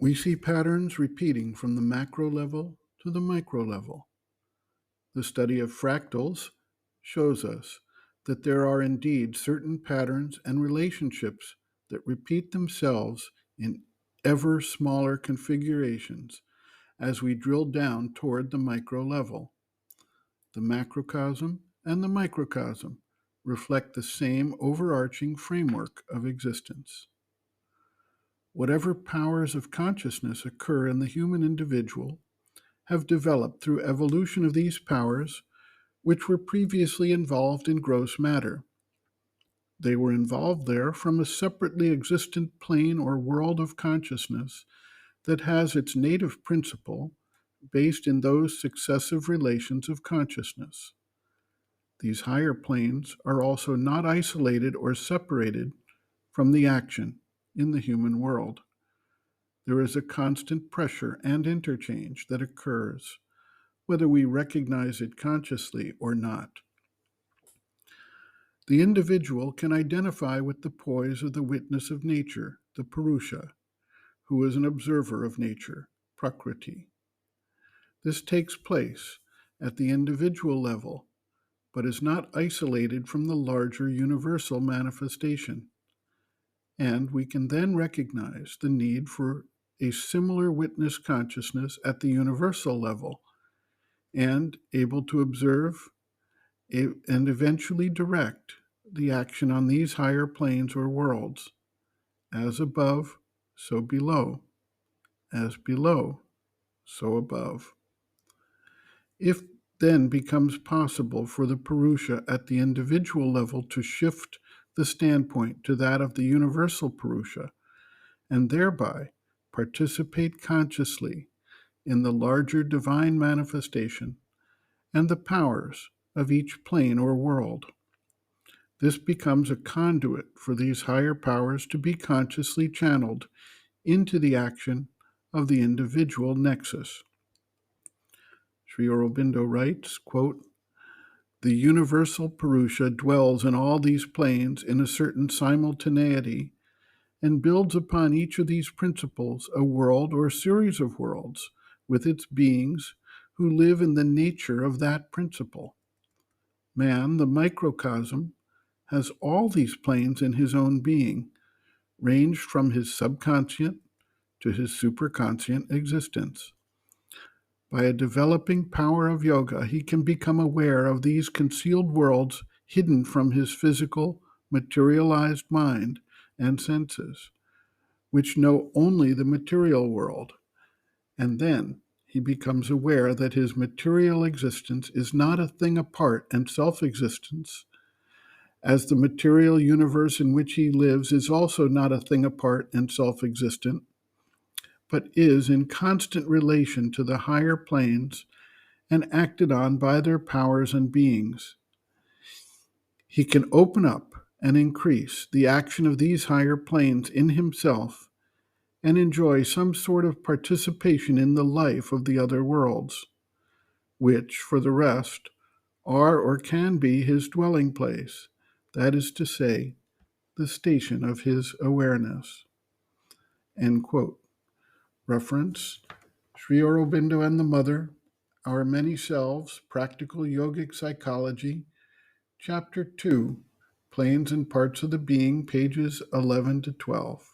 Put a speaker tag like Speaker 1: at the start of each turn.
Speaker 1: We see patterns repeating from the macro level to the micro level. The study of fractals shows us that there are indeed certain patterns and relationships that repeat themselves in ever smaller configurations as we drill down toward the micro level. The macrocosm and the microcosm reflect the same overarching framework of existence. Whatever powers of consciousness occur in the human individual have developed through evolution of these powers, which were previously involved in gross matter. They were involved there from a separately existent plane or world of consciousness that has its native principle based in those successive relations of consciousness. These higher planes are also not isolated or separated from the action in the human world. There is a constant pressure and interchange that occurs, whether we recognize it consciously or not. The individual can identify with the poise of the witness of nature, the Purusha, who is an observer of nature, Prakriti. This takes place at the individual level, but is not isolated from the larger universal manifestation. And we can then recognize the need for a similar witness consciousness at the universal level and able to observe and eventually direct the action on these higher planes or worlds. As above, so below. As below, so above. If then becomes possible for the Purusha at the individual level to shift the standpoint to that of the universal Purusha, and thereby participate consciously in the larger divine manifestation and the powers of each plane or world. This becomes a conduit for these higher powers to be consciously channeled into the action of the individual nexus. Sri Aurobindo writes, quote, "The universal Purusha dwells in all these planes in a certain simultaneity and builds upon each of these principles a world or series of worlds with its beings who live in the nature of that principle. Man, the microcosm, has all these planes in his own being, ranged from his subconscient to his superconscient existence. By a developing power of yoga, he can become aware of these concealed worlds hidden from his physical, materialized mind and senses, which know only the material world. And then he becomes aware that his material existence is not a thing apart and self-existence, as the material universe in which he lives is also not a thing apart and self-existent, but is in constant relation to the higher planes and acted on by their powers and beings. He can open up and increase the action of these higher planes in himself and enjoy some sort of participation in the life of the other worlds, which, for the rest, are or can be his dwelling place, that is to say, the station of his awareness." End quote. Reference, Sri Aurobindo and the Mother, Our Many Selves, Practical Yogic Psychology, Chapter 2, Planes and Parts of the Being, pages 11 to 12.